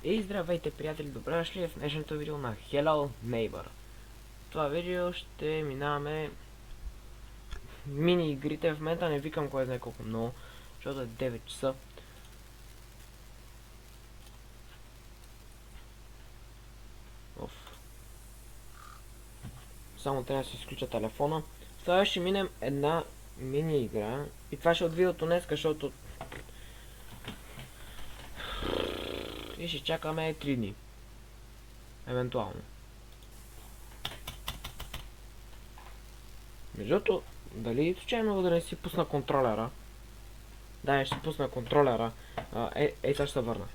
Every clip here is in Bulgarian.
И здравейте, приятели, добре дошли в днешното видео на Hello Neighbor. В това видео ще минаваме мини игрите. В момента не викам кой знае колко много, защото е 9 часа. Само трябва да си изключа телефона. Сега ще минем една мини игра. И това ще е от видеото днес, защото и ще чакаме 3 дни. Евентуално. Междуто, дали случайно да не си пусна контролера? Да, ще пусна контролера. Сега ще се върна.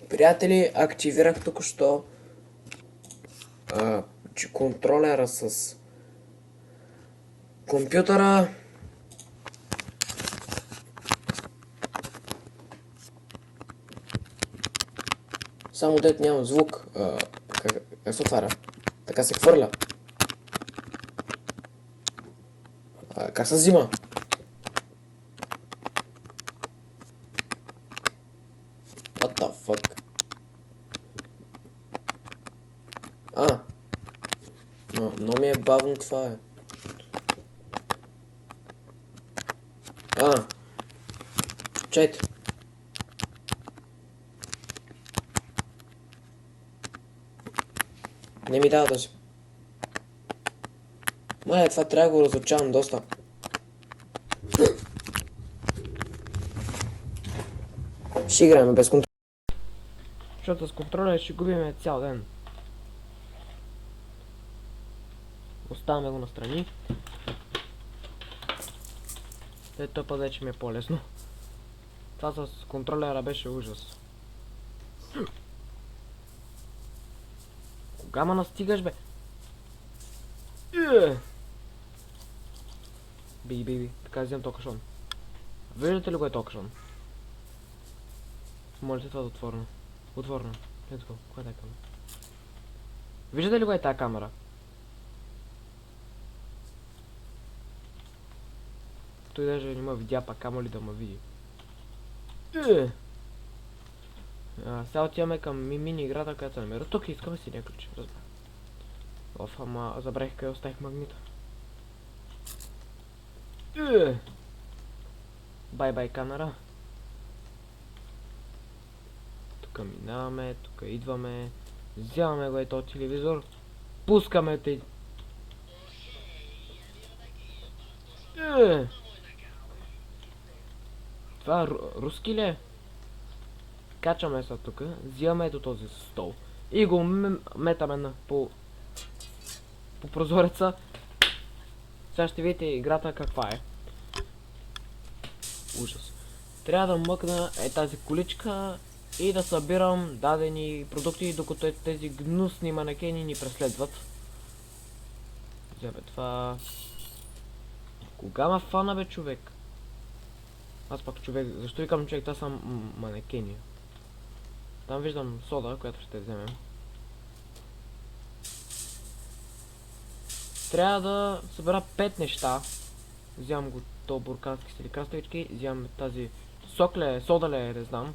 Приятели, активирах току-що контролера с компютъра. Само дет няма звук. Как се отваря? Така се хвърля. Как се взима? What the fuck? Но ми е бавно това е. Чайте. Не ми дава да си. Мале, това трябва да го разучавам доста. Ще играем без контрол. Защото с контроля ще губим цял ден. Оставяме го настрани. Той път вече ми е по-лесно. Това с контролера беше ужас. Кога ма настигаш, бе? Би. Така вземам токашон. Виждате ли го е токашон? Можете това да отворено. Отворено. Let's go. Кога е тази камера? Виждате ли го е тази камера? Той даже не ме видя, пак камо ли да ме види. Сега отиваме към мини играта, където се намира. Тук искаме си някой ключ. Ама забравих къде оставих магнита. Бай камера. Тук минаваме, тук идваме. Вземаме го ето телевизор. Пускаме те. Това руски ли е? Качаме се тук, взимаме ето този стол и го метаме по прозореца. Сега ще видите играта каква е. Ужас. Трябва да мъкна тази количка и да събирам дадени продукти, докато тези гнусни манекени ни преследват. Вземе това. Кога ма фана, бе, човек? Аз пак човек. Защо викам човек? Това са манекени. Там виждам сода, която ще вземем. Трябва да събера 5 неща. Вземам го то буркански стили краставички. Вземам тази сода ли, не знам.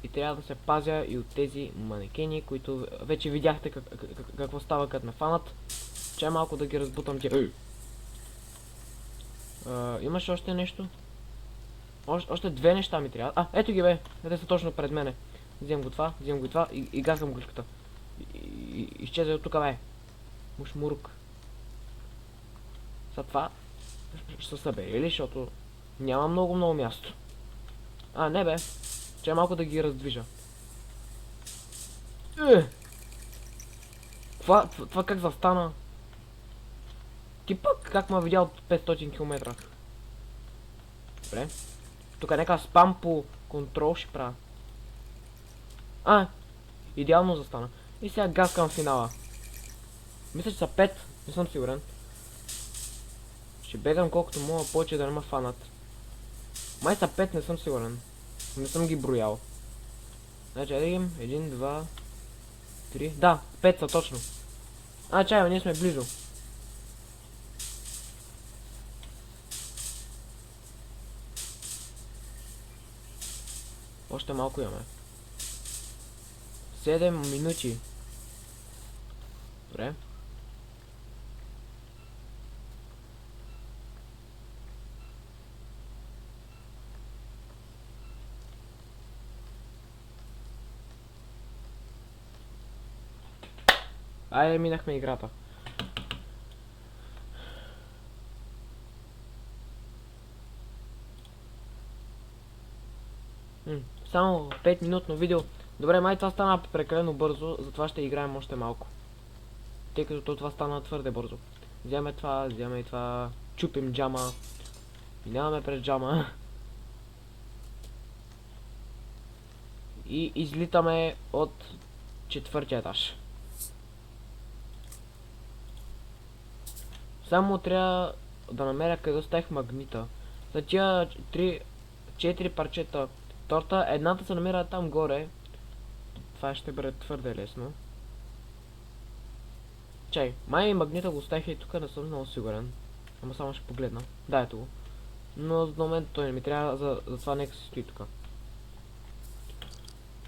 И трябва да се пазя и от тези манекени, които вече видяхте какво става като ме фанат. Чай малко да ги разбутам тия. Имаш още нещо? Още 2 неща ми трябва. Ето ги, бе. Те са точно пред мене. Вземам го това и газвам гличката. Изчезва от тук, бе. Мушмурук. За това ще се събери ли, защото няма много място. Не, бе. Чай малко да ги раздвижа. Това как застана? Ти пък как ме видял от 500 км? Добре. Тук е нека спам по контрол ще правя. Идеално застана. И сега газ към финала. Мисля, че са 5, не съм сигурен. Ще бегам колкото мога повече да не ме фанат. Май са 5, не съм сигурен. Не съм ги броял. Значи, да видим. 1, 2, 3. Да, 5 са точно. Чай, ние сме близо. Още малко имаме. 7 минути. Добре. Айде, минахме играта. Само 5 минутно видео. Добре, май това стана прекалено бързо, затова ще играем още малко. Тъй като това стана твърде бързо. Вземем това, вземем и това. Чупим джама. Минаваме през джама. И излитаме от 4-тия етаж. Само трябва да намеря къде оставих магнита. За тия 4 парчета торта, едната се намира там горе. Това ще бъде твърде лесно. Чай, май магнита го оставих и тук, не съм много сигурен. Ама само ще погледна. Да, ето го. Но за момент той не ми трябва, за това нека се стои тук.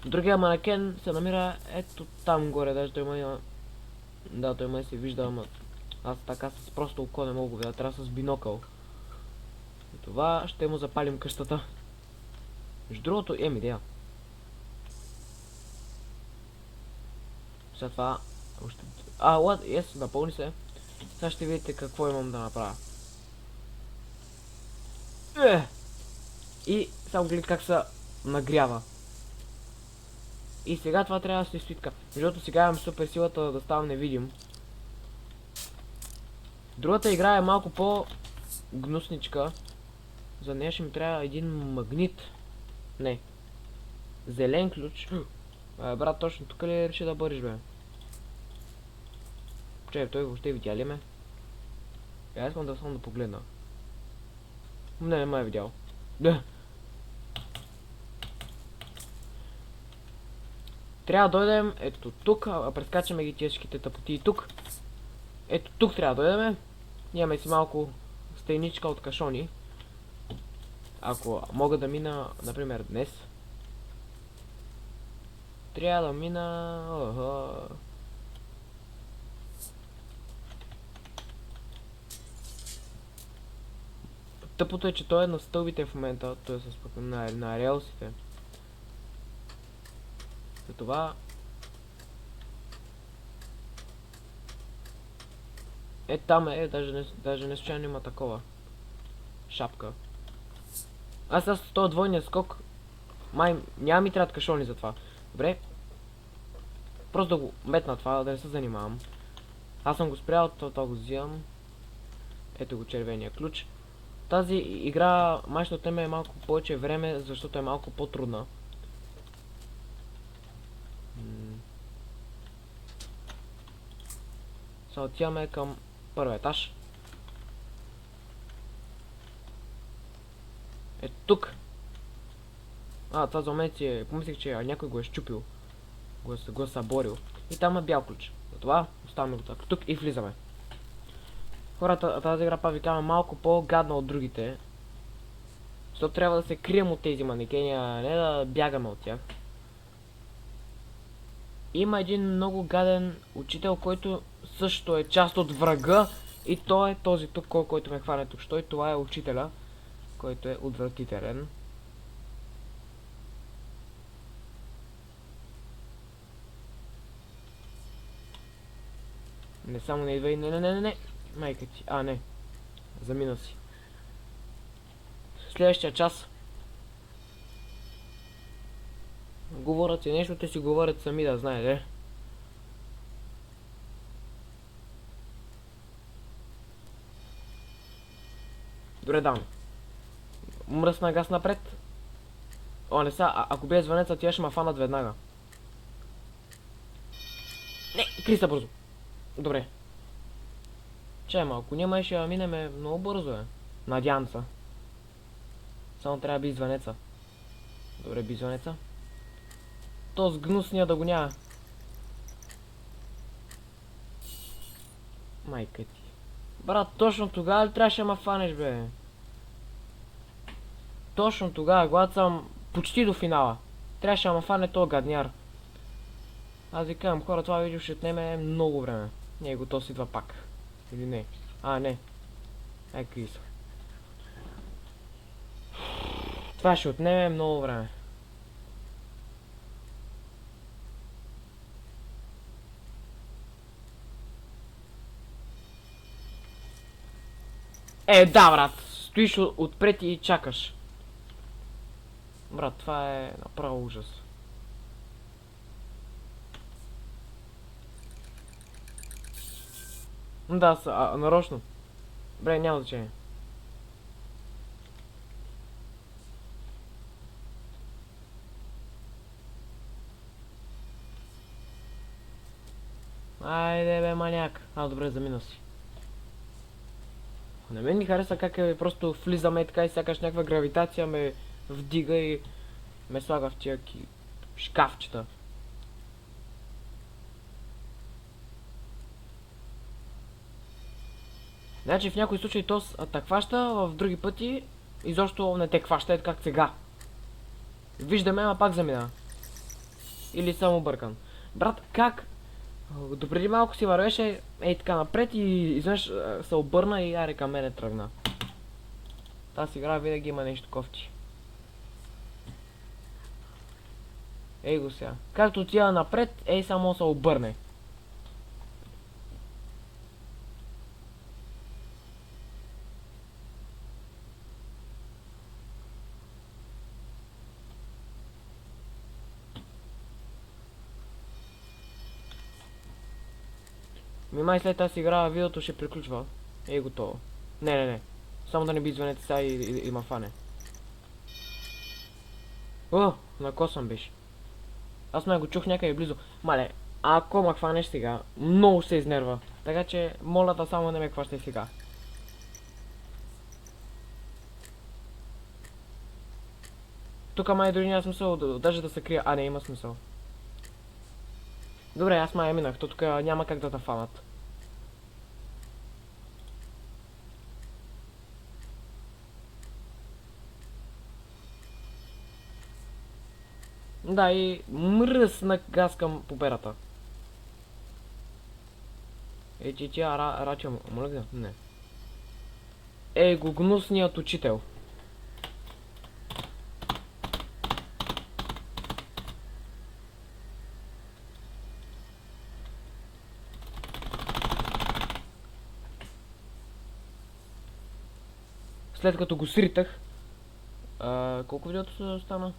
Другия манекен се намира ето там горе, даже той май... Да, той май се вижда, ама... Аз така с просто око не мога го видя, трябва с бинокъл. И това ще му запалим къщата. Между другото, имам идея. След това... Още... Yes, напълни се. Сега ще видите какво имам да направя. И само гледай как се нагрява. И сега това трябва да се стои така. Между другото, сега имам супер силата да ставам невидим. Другата игра е малко по-гнусничка. За нея ще ми трябва един магнит. Не. Зелен ключ. Брат, точно тук ли реши да бъриш, бе? Чай, той въобще видя ли ме? Я искам да само да погледна. Не ме е видял. Трябва да дойдем ето тук, прескачаме ги тежките тъпоти и тук. Ето тук трябва да дойдем. Имаме си малко стейничка от кашони. Ако мога да мина, например, днес. Трябва да мина... Тъпото е, че той е на стълбите в момента, той е на релсите. За това... Там даже не случайно има такова. Шапка. Аз с този двойния скок... Май, няма ми трябват кашони за това. Добре. Просто да го метна това, да не се занимавам. Аз съм го спрял, това го взимам. Ето го червения ключ. Тази игра май ще отнеме малко повече време, защото е малко по-трудна. Сега отиваме към първи етаж. Ето тук. Това за момент си помислих, че някой го е щупил. Го е съборил. И там е бял ключ. Затова оставаме го тук и влизаме. Хората, тази игра па ви казвам малко по-гадна от другите. Защото трябва да се крием от тези манекени, а не да бягаме от тях. Има един много гаден учител, който също е част от врага. И той е този тук, който ме хване тук. Що и това е учителя, който е отвратителен. Не само не идва и не. Майка ти. Не. Замина си. Следващия час. Говорят си нещо, те си говорят сами, да знаете. Добре, дам. Мръсна газ напред. Не са, ако бие звънеца, тя ще ме фанат веднага. Не, кри се бързо. Добре. Че малко няма и ще минеме много бързо е. Надявам се. Само трябва да би звънеца. Добре, би звънеца. То с гнусния да го няма. Майка ти. Брат, точно тогава ли трябваше да ме фанеш, бе? Точно тогава, когато съм почти до финала. Трябваше да ме фане този гадняр. Аз ви казвам, хора, това видео ще отнеме много време. Не, готов си идва пак. Или не? Не. Какви са. Това ще отнеме много време. Да, брат. Стоиш отпред и чакаш. Брат, това е направо ужас. Да, нарочно. Бре, няма значение. Айде бе, маняк. Добре, замина си. На мен ми хареса как просто влизаме така и сякаш някаква гравитация ме вдига и ме слага в тия шкафчета. Значи в някои случаи то те хваща, в други пъти изобщо не те хваща, ето как сега. Виждаме, ама пак замина. Или съм объркан. Брат, как? Допреди малко си вървеше така напред и изведнъж се обърна и аре към мене тръгна. Тази игра винаги има нещо кофти. Ей го сега. Както отива напред, само се обърне. Май след тази игра видеото ще приключва. Готово. Не. Само да не би звънете сега и ма фане. На косъм беше. Аз ме го чух някъде близо. Мале, ако ме хванеш сега, много се изнерва. Така че, моля да само не ме хващай сега. Тук май дори няма смисъл даже да се крия. Не, има смисъл. Добре, аз май минах. То тук няма как да те фанат. Да, и мръсна газ към поперата. Тя рача, моля да? Не. Го гнусният учител. След като го сритах, колко видеото стана?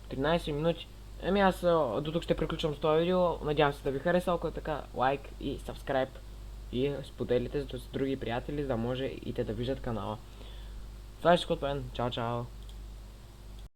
13 минути. Аз до тук ще приключвам с това видео. Надявам се да ви хареса. Ако е така, лайк и subscribe. И споделите с други приятели, за да може и те да виждат канала. Това е всичко от мен. Чао, чао.